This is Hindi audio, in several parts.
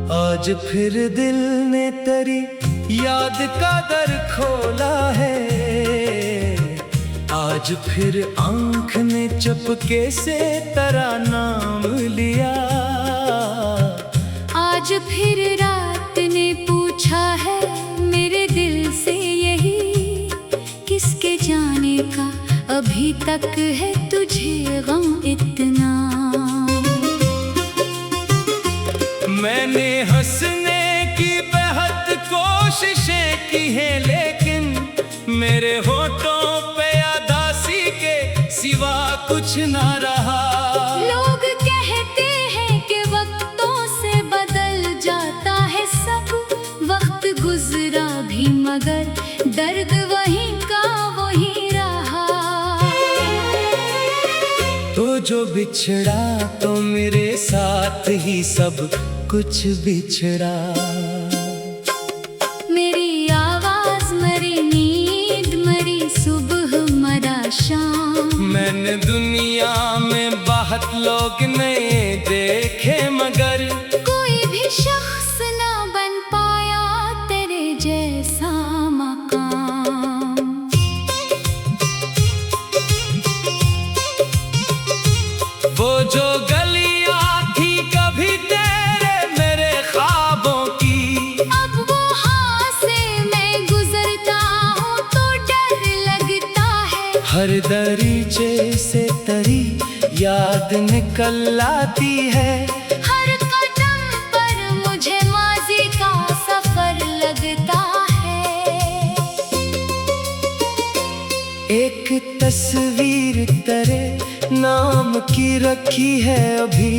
आज फिर दिल ने तेरी याद का दर खोला है। आज फिर आँख ने चुपके से तेरा नाम लिया। आज फिर रात ने पूछा है मेरे दिल से यही, किसके जाने का अभी तक है तुझे गम इतना। मैंने हंसने की बेहद कोशिशें की हैं, लेकिन मेरे होठों पे उदासी के सिवा कुछ ना रहा। लोग कहते हैं कि वक्तों से बदल जाता है सब, वक्त गुजरा भी मगर दर्द वहीं का वहीं रहा। तो जो बिछड़ा तो मेरे साथ ही सब कुछ बिछड़ा। मेरी आवाज मरी, नींद मरी, सुबह मरा शाम। मैंने दुनिया में बहुत लोग नए देखे, मगर कोई भी शख्स ना बन पाया तेरे जैसा मकाम। वो जो गलियां थी कभी तेरे मेरे ख्वाबों की, अब वो हाथ से मैं गुजरता हूँ तो डर लगता है। हर दरीचे से तेरी याद निकल आती है। हर कदम पर मुझे माज़ी का सफर लगता है। एक तस्वीर तेरे नाम की रखी है अभी,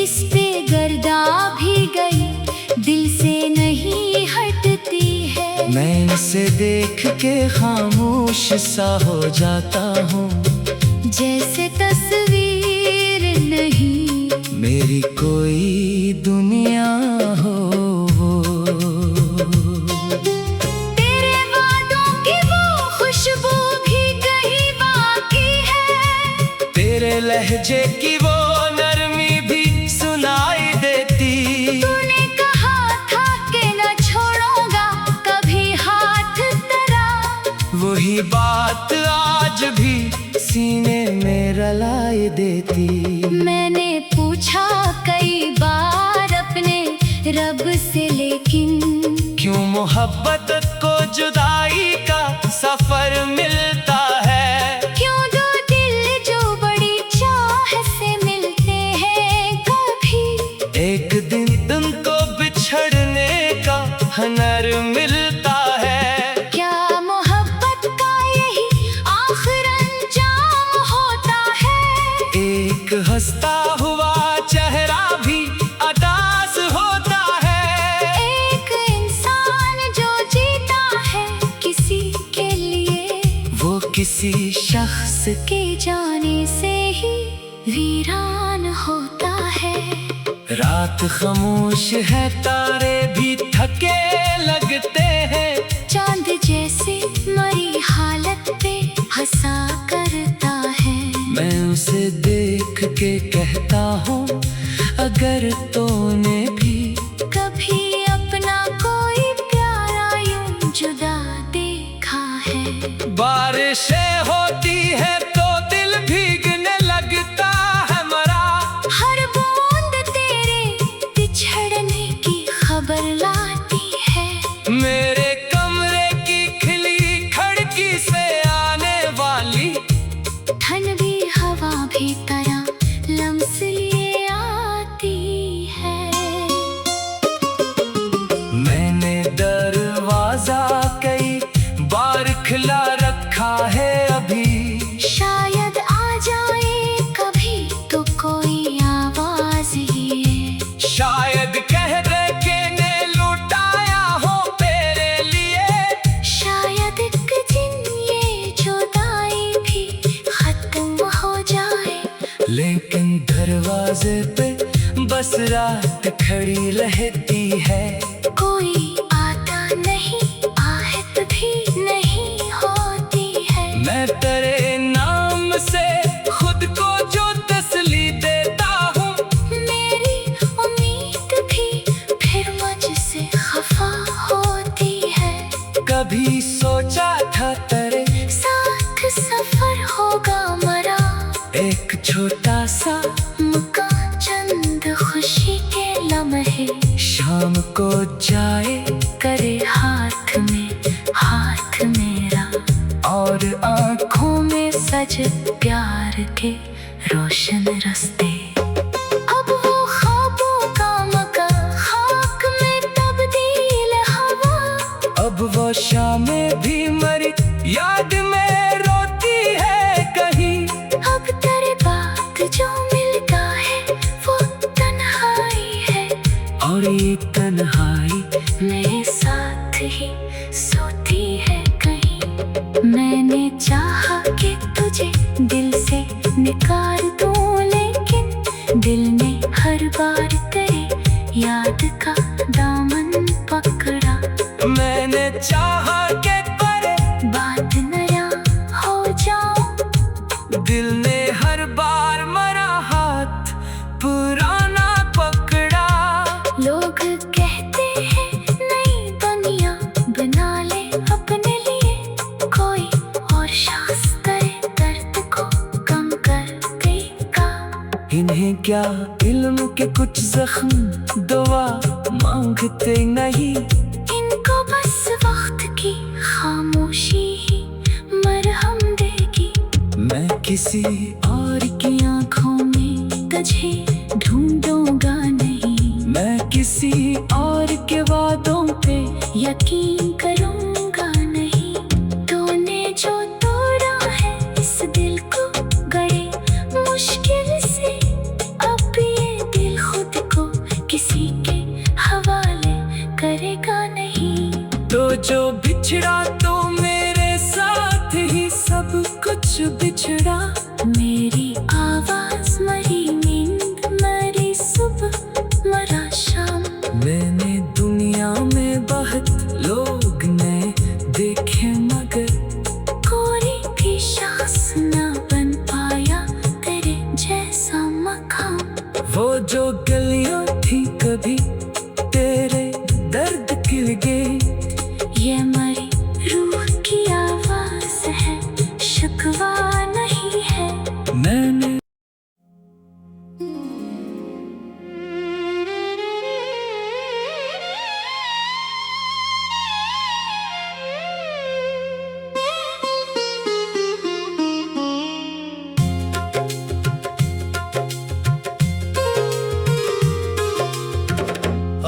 इस पे गर्दा भी गई दिल से नहीं हटती है। मैं इसे देख के खामोश सा हो जाता हूँ, जैसे तस्वीर नहीं मेरी कोई दुनिया हो। तेरे वादों की वो खुशबू भी कहीं बाकी है। तेरे लहजे की वो नरमी भी सुनाई देती। तूने कहा था कि न छोड़ूंगा कभी हाथ तेरा, वही बात आज भी सीने में रुलाई देती। मैंने पूछा कई बार अपने रब से, लेकिन क्यों मोहब्बत को जुदाई का सफर मिलता है। क्यों दो दिल जो बड़ी चाह से मिलते हैं कभी एक दिन तुमको बिछड़ने का हुनर मिलता है। क्या मोहब्बत का यही आखिर अंजाम होता है। एक हंसता हुआ चेहरा भी उदास होता है। एक इंसान जो जीता है किसी के लिए, वो किसी शख्स के जाने से ही वीरान होता है। रात खामोश है, तारे भी थके लगते हैं। चांद जैसे मरी हालत पे हंसा करता है। मैं उसे देख के कहता हूँ, अगर तूने भी कभी अपना कोई प्यारा यूं जुदा देखा है। बारिशें होती है तो दिल भीगने लगता है मरा। हर बूंद तेरे बिछड़ने की खबर लाती है। मेरे कमरे की खिली खिड़की से आने वाली ठंडी हवा भी तरह लम्स लिए आती है। लेकिन दरवाजे पे बस रात खड़ी रहती है। कोई आता नहीं, आहट भी नहीं होती है। मैं तेरे नाम से खुद को जो तसली देता हूँ, मेरी उम्मीद भी फिर मुझसे खफा होती है। कभी सोचा था तेरे साथ सफर होगा मरा, एक छोटा सा मुका चंद खुशी के लम्हे। शाम को जाए करे हाथ में हाथ मेरा, और आँखों में सजे प्यार के रोशन रास्ते। अब वो ख्वाबों का मका खाक में तब्दील हवा। अब वो शामें भी मरी याद में रोती है कहीं। अब तेरे बाद जो मिलता है वो तन्हाई है, और ये तन्हाई मेरे साथ ही सोती है कहीं। मैंने चाहा कि तुझे दिल से निकाल दूं, लेकिन दिल ने हर बार तेरे याद का दामन पकड़ा। मैंने चाहा के करे बात नया हो जाऊं, दिल ने हर बार मरा हाथ पुराना पकड़ा। लोग कहते हैं नई दुनिया बना ले अपने लिए, कोई और शख्स तेरे दर्द को कम कर देगा। इन्हें क्या इल्म के कुछ जख्म दुआ मांगते नहीं। इनको बस वक्त की खामोशी ही मरहम देगी। मैं किसी और की आंखों में तुझे ढूंढूंगा नहीं, मैं किसी और के वादों पे यकीन करूंगा नहीं। तूने जो तोड़ा है इस दिल को गड़े मुश्किल से, अब ये दिल खुद को किसी के हवाले करेगा नहीं। तो जो बिछड़ा तो मेरे साथ ही सब कुछ बिछड़ा। मेरी आवाज मरी नींद मरी सुबह मरा शाम। मैंने दुनिया में बहुत लोग नए देखे मगर कोई भी शख्स ना बन पाया तेरे जैसा मकाम। वो जो गलियां थी कभी तेरे दर्द के गए। ये मरी रूह की आवाज है, शिकवा नहीं है। मैंने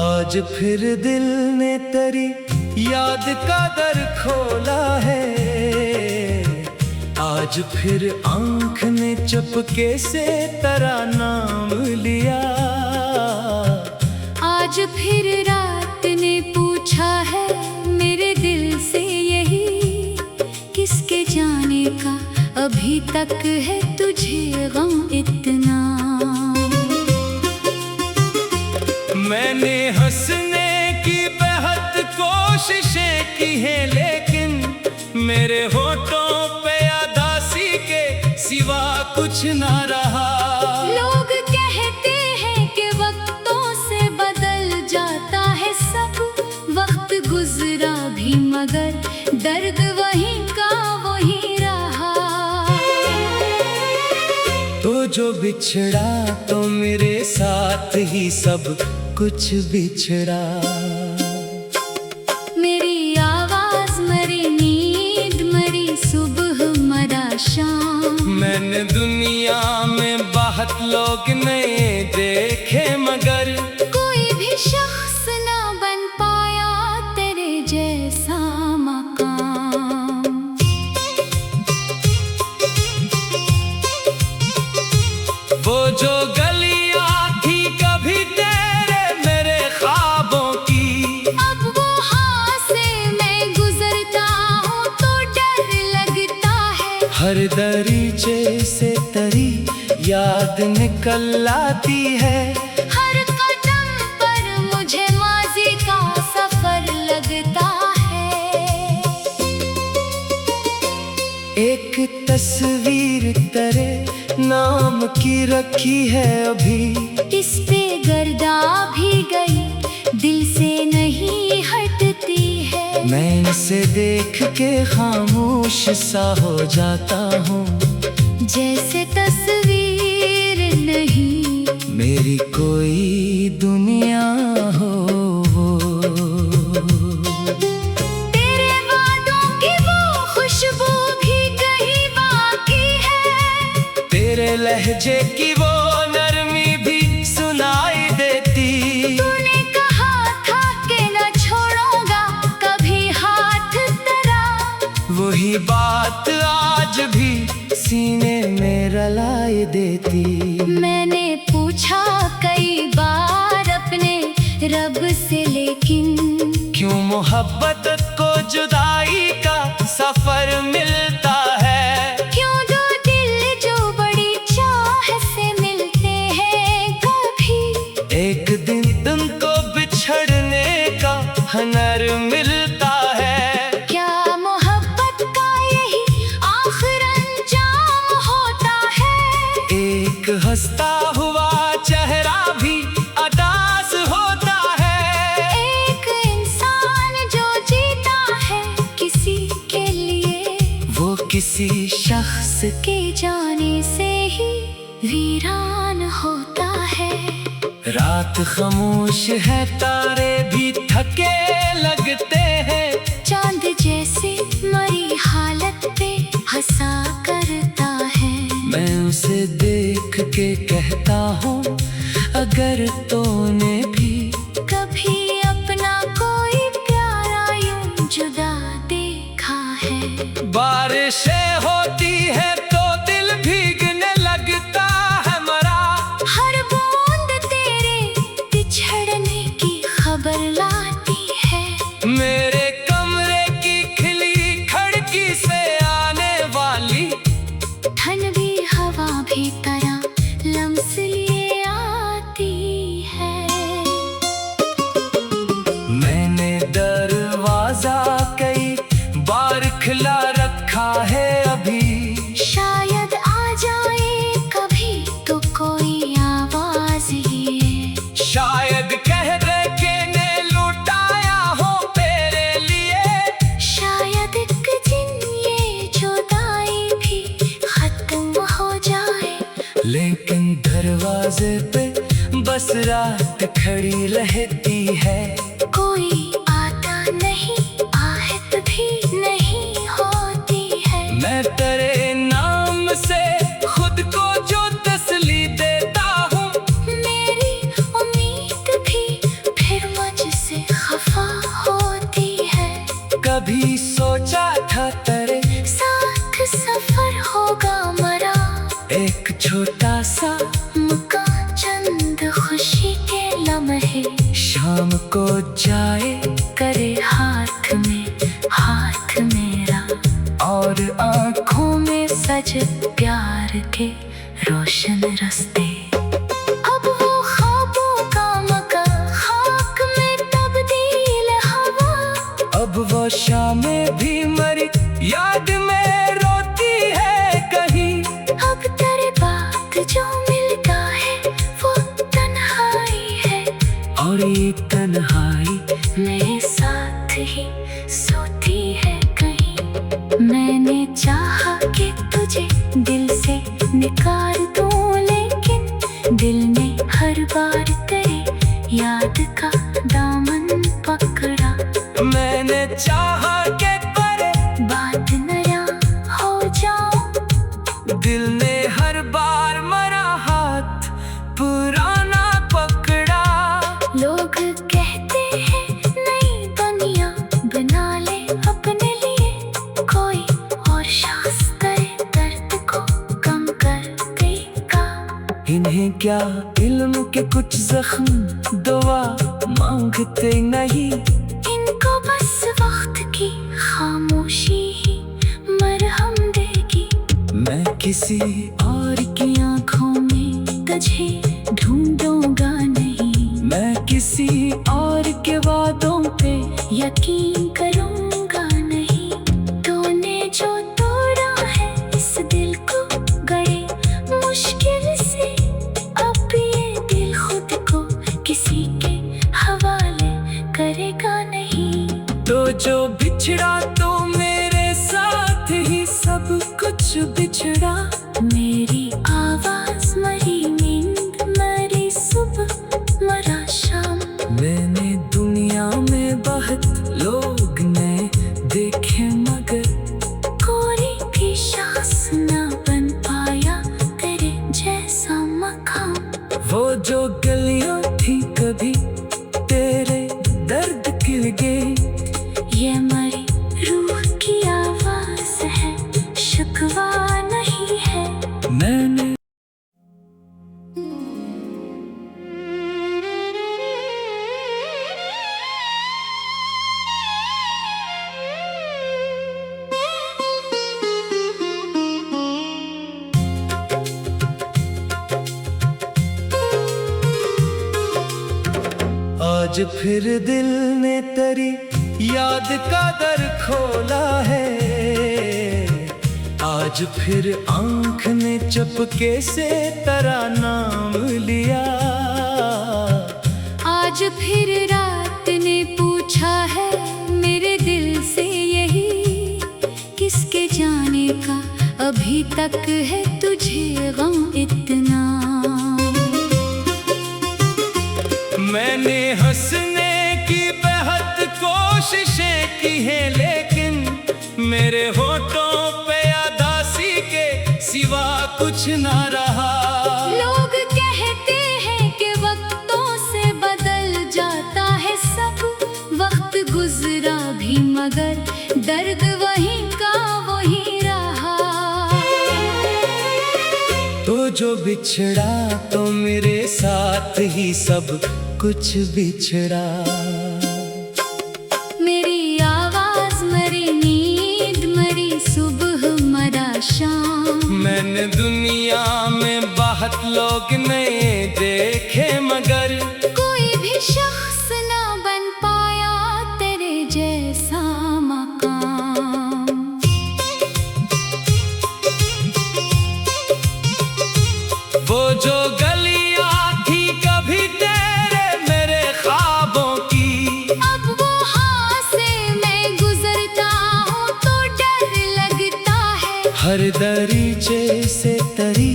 आज फिर दिल ने तेरी याद का दर खोला है। आज फिर आंख ने चपके से तेरा नाम लिया। आज फिर रात ने पूछा है मेरे दिल से यही, किसके जाने का अभी तक है तुझे गम इतना। मैंने हंसने की बेहद कोशिशें की हैं, लेकिन मेरे होठों पे उदासी के सिवा कुछ ना रहा। लोग कहते हैं कि वक्तों से बदल जाता है सब, वक्त गुजरा भी मगर दर्द वहीं का वहीं रहा। तो जो बिछड़ा तो मेरे साथ ही सब कुछ बिछड़ा। मेरी आवाज मरी नींद मरी सुबह मरा शाम। मैंने दुनिया में बहुत लोग नए देखे मगर कोई भी शख्स ना बन पाया तेरे जैसा मकाम। वो जो गलियां थी कभी तेरे मेरे ख्वाबों की, अब वो हाथ से मैं गुजरता हूँ तो डर लगता है। हर दरीचे से तेरी याद याद निकल आती है। हर कदम पर मुझे माजी का सफर लगता है। एक तस्वीर तेरे नाम की रखी है अभी, इस पे गर्दा भी गई दिल से नहीं हटती है। मैं इसे देख के खामोश सा हो जाता हूँ, जैसे तस्वीर नहीं मेरी कोई दुनिया हो। तेरे वादों की वो खुशबू भी कहीं बाकी है। तेरे लहजे की वो नरमी भी सुनाई देती। तूने कहा था कि न छोड़ूंगा कभी हाथ तेरा, वही बात आज भी सीने में रुलाई देती। मैंने पूछा कई बार अपने रब से, लेकिन क्यों मोहब्बत को जुदाई का सफर मिलता है। क्यों दो दिल जो बड़ी चाह से मिलते हैं कभी एक दिन तुमको बिछड़ने का हुनर मिलता है। क्या मोहब्बत का यही आखिर अंजाम होता है। एक हंसता हुआ चेहरा भी अदास होता है। एक इंसान जो जीता है किसी के लिए, वो किसी शख्स के जाने से ही वीरान होता है। रात खामोश है, तारे भी थके लगते हैं। चांद जैसे मरी हालत पे हंसा करता है। मैं उसे देख के कहता हूँ, अगर तूने भी कभी अपना कोई प्यारा यूं जुदा देखा है। बारिशें होती है तो दिल भीगने लगता है मरा। हर बूंद तेरे बिछड़ने की खबर लाती है। मेरे कमरे की खिली खिड़की से आने वाली ठंडी हवा भी तरह लम्स लिए आती है। मैंने दरवाजा कई बार खुला रखा है अभी। शायद आ जाए कभी तो कोई आवाज ही, शायद कह दे के ने लुटाया हो तेरे लिए। शायद एक दिन ये जुदाई भी खत्म हो जाए। लेकिन दरवाजे पे बस रात खड़ी रहती है। कोई आता नहीं, आहट भी नहीं होती है। मैं तेरे नाम से खुद को जो तसली देता हूँ, मेरी उम्मीद भी फिर मुझसे खफा होती है। कभी सोचा था तेरे साथ सफर होगा मरा, एक छोटा सा मकान चंद खुशी के लम्हे, शाम को जाए करे हाथ में हाथ मेरा, और आँखों में सजे प्यार के रोशन रास्ते। अब वो ख्वाबों का मकान खाक में तब्दील हवा। अब वो शामें भी मरी याद में रोती है कहीं। अब तेरे बाद जो मिलता है वो तन्हाई है, और ये तन्हाई मेरे साथ ही सोती है कहीं। मैंने चाहा कि तुझे दिल से निकाल दूं, लेकिन दिल ने हर बार तेरे याद का दामन पकड़ा। मैंने चाहा के करे बात नया हो जाऊं, दिल ने हर बार मरा हाथ पुराना पकड़ा। लोग कहते हैं नई दुनिया बना ले अपने लिए, कोई और शख्स करे दर्द को कम कर देगा। इन्हें क्या इल्म के कुछ जख्म दुआ मांगते नहीं। इनको बस वक्त की खामोशी ही मरहम देगी। मैं किसी और की आंखों में तुझे ढूंढूंगा नहीं। मैं किसी और के वादों पे यकीन करूंगा नहीं। तूने जो तोड़ा है इस दिल को गए मुश्किल से, अब ये दिल खुद को किसी के हवाले करेगा नहीं। तो जो बिछड़ा तो मेरे साथ ही सब कुछ बिछड़ा। मेरी आवाज मरी, नींद मरी, सुबह मरा शाम। मैंने दुनिया में बहुत लोग नए देखे मगर कोई भी शख्स न बन पाया तेरे जैसा मकाम। वो जो गलियां थी कभी तेरे दर्द के गए। ये मरी रूह की आवाज है, शिकवा नहीं है। मैंने आज फिर दिल ने तेरी याद का दर खोला है। आज फिर आँख ने चपके से तेरा नाम लिया। आज फिर रात ने पूछा है मेरे दिल से यही, किसके जाने का अभी तक है तुझे गम इतना। मैंने हंसने की बेहद कोशिशें की हैं, लेकिन मेरे होठों पे उदासी के सिवा कुछ ना रहा। लोग कहते हैं कि वक्तों से बदल जाता है सब, वक्त गुजरा भी मगर दर्द वहीं का वहीं रहा। तो जो बिछड़ा तो मेरे साथ ही सब कुछ बिछड़ा। मेरी आवाज मरी, नींद मरी, सुबह मरा शाम। मैंने दुनिया में बहुत लोग नए देखे मगर कोई भी शख्स ना बन पाया तेरे जैसा मकाम। वो जो गलियां थी कभी तेरे मेरे ख्वाबों की, अब वहाँ से मैं गुजरता हूँ तो डर लगता है। हर दरीचे से तेरी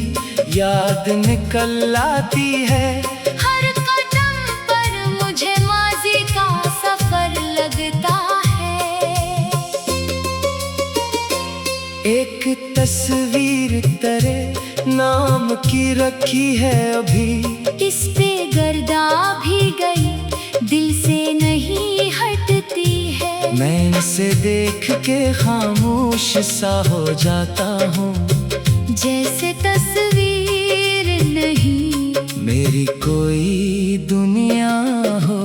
याद निकल आती है। हर कदम पर मुझे माजी का सफर लगता है। एक तस्वीर तेरे नाम की रखी है अभी, इस पे गर्दा भी गई दिल से नहीं हटती है। मैं इसे देख के खामोश सा हो जाता हूँ, जैसे तस्वीर नहीं मेरी कोई दुनिया हो।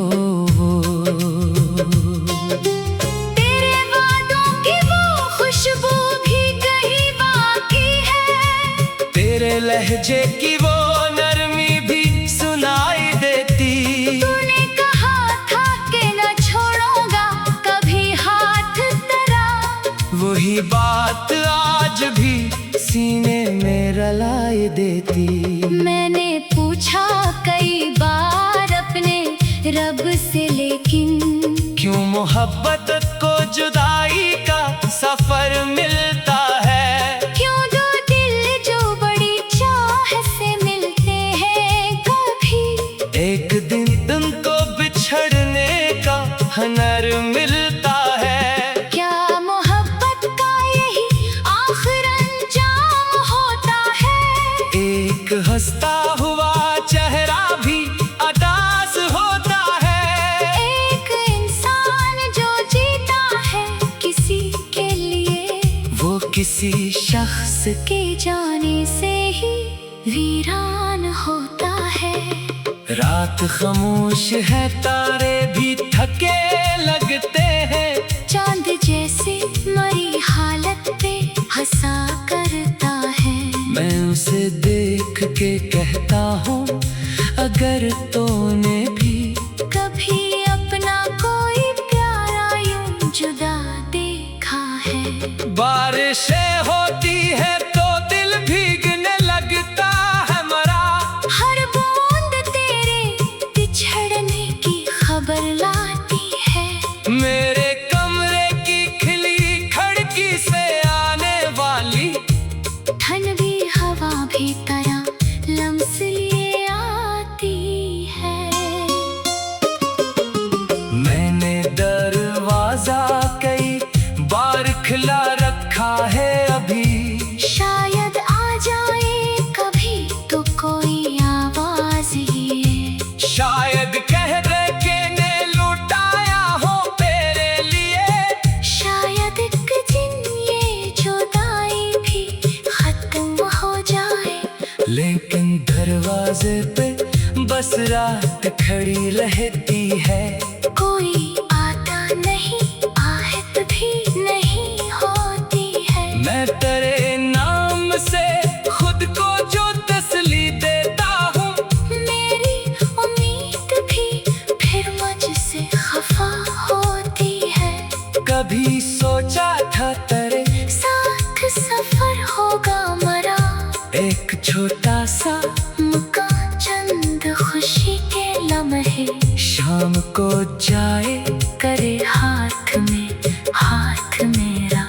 तेरे वादों की वो खुशबू भी कहीं बाकी है। तेरे लहजे की वो नरमी भी सुनाई देती। तूने कहा था कि न छोड़ूंगा कभी हाथ तेरा, वही बात आज भी सीने में रलाई देती। मैंने पूछा कई बार अपने रब से, लेकिन क्यों मोहब्बत को जुदाई का सफर मिलता है। क्यों दो दिल जो बड़ी चाह से मिलते हैं कभी एक दिन तुमको बिछड़ने का हुनर मिलता है। क्या मोहब्बत का यही आखिर अंजाम होता है। एक हंसता हुआ चेहरा भी अदास होता है। एक इंसान जो जीता है किसी के लिए, वो किसी शख्स के जाने से ही वीरान होता है। रात खामोश है, तारे भी थके लगते हैं। चांद जैसे मरी हालत पे हंसा करता है। मैं उसे देख के कहता हूँ करतों ने भी कभी अपना कोई प्यारा यूं जुदा देखा है। बारिशें होती है तो दिल भीगने लगता है मरा, हर बूंद तेरे बिछड़ने की खबर लाती है। मेरे कमरे की खिली खिड़की से आने वाली ठंडी हवा भी तरह लम्स लिए आती है। मैंने दरवाजा कई बार खुला रखा है अभी, शायद आ जाए कभी तो कोई आवाज ये, शायद कह दे के ने लुटाया हो तेरे लिए, शायद एक दिन ये जुदाई भी खत्म हो जाए। लेकिन दरवाजे पे बस रात खड़ी रहती है। कोई आता नहीं, आहट भी नहीं होती है। मैं तेरे नाम से खुद को जो तसली देता हूँ, मेरी उम्मीद भी फिर मुझसे खफा होती है। कभी सोचा था तेरे साथ सफर होगा मरा, एक छोटा सा मुकान चंद खुशी के लम्हे, शाम को जाए करे हाथ में हाथ मेरा,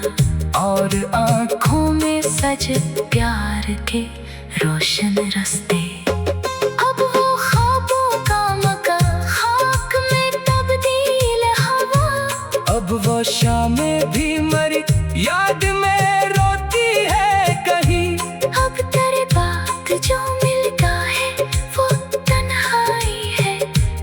और आँखों में सजे प्यार के रोशन रास्ते। अब वो ख्वाबों का मकान खाक में तब्दील हवा, अब वो शामें भी मरी याद में रोती है कहीं। अब तेरे बाद जो मिलता है वो तन्हाई है,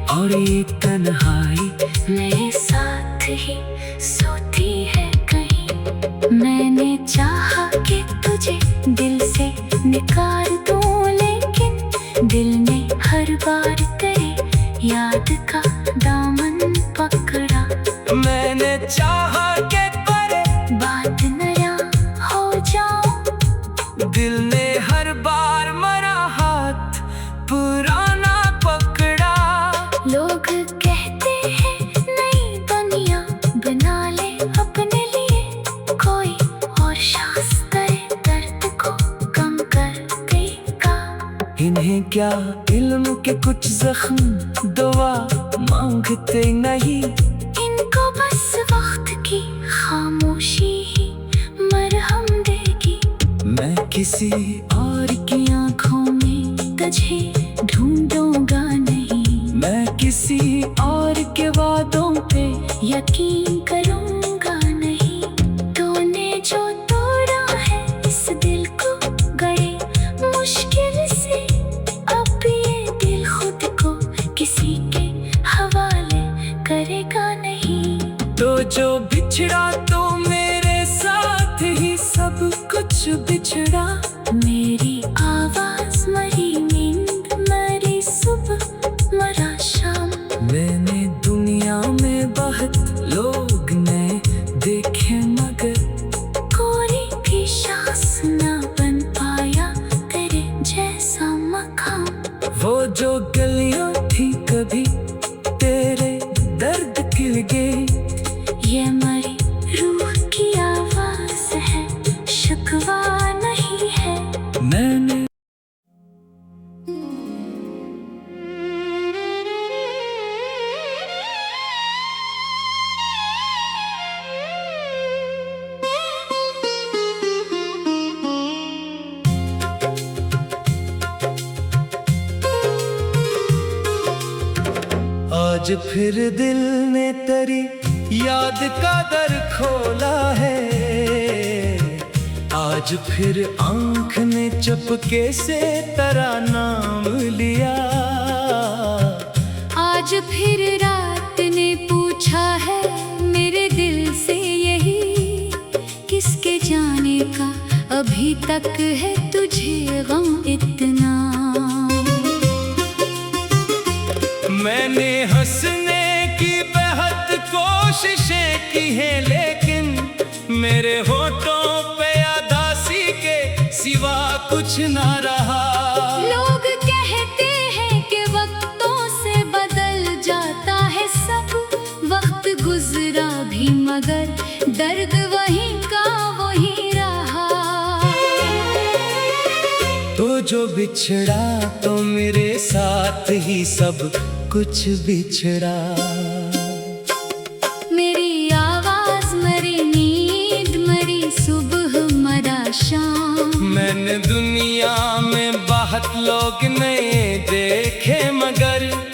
और ये तन्हाई मेरे साथ ही सोती है कहीं। मैंने चाहा कि तुझे दिल से निकाल दूं, लेकिन दिल ने हर बार तेरे याद का दामन पकड़ा। मैंने चाहा के तेरे बात नया हो जाऊं, दिल ने हर बार मरा हाथ पुराना पकड़ा। लोग कहते हैं नई दुनिया बना ले अपने लिए, कोई और शख्स तेरे दर्द को कम कर देगा। इन्हें क्या इल्म के कुछ जख्म दुआ मांगते नहीं, इनको बस वक्त की खामोशी ही मरहम देगी। मैं किसी और की आंखों में तुझे ढूंढूंगा नहीं, मैं किसी और के वादों पे यकीन करूंगा नहीं। तूने जो तोड़ा है इस दिल को गए मुश्किल से, अब ये दिल खुद को किसी के हवाले करेगा नहीं। तो जो बिछड़ा तो मेरे साथ ही सब कुछ बिछड़ा। मेरी आवाज मरी नींद मरी सुबह मरा शाम, मैंने दुनिया में बहुत लोग ने देखे मगर कोई भी शख्स ना बन पाया तेरे जैसा मकाम। वो जो गलियां थी कभी तेरे दर्द खिल गए। ये मरी रूह की आवाज है, शिकवा नहीं है। मैंने आज फिर दिल ने तेरी याद का दर खोला है, आज फिर आँख ने चुपके से तेरा नाम लिया। आज फिर रात ने पूछा है मेरे दिल से यही, किसके जाने का अभी तक है तुझे गम इतना। मैंने हंसने की बेहद कोशिशें की हैं, लेकिन मेरे होठों पे उदासी के सिवा कुछ ना रहा। लोग कहते हैं कि वक्त मगर दर्द वहीं का वहीं रहा। तो जो बिछड़ा तो मेरे साथ ही सब कुछ बिछड़ा। मेरी आवाज मरी, नींद मरी, सुबह मरा शाम। मैंने दुनिया में बहुत लोग नए देखे मगर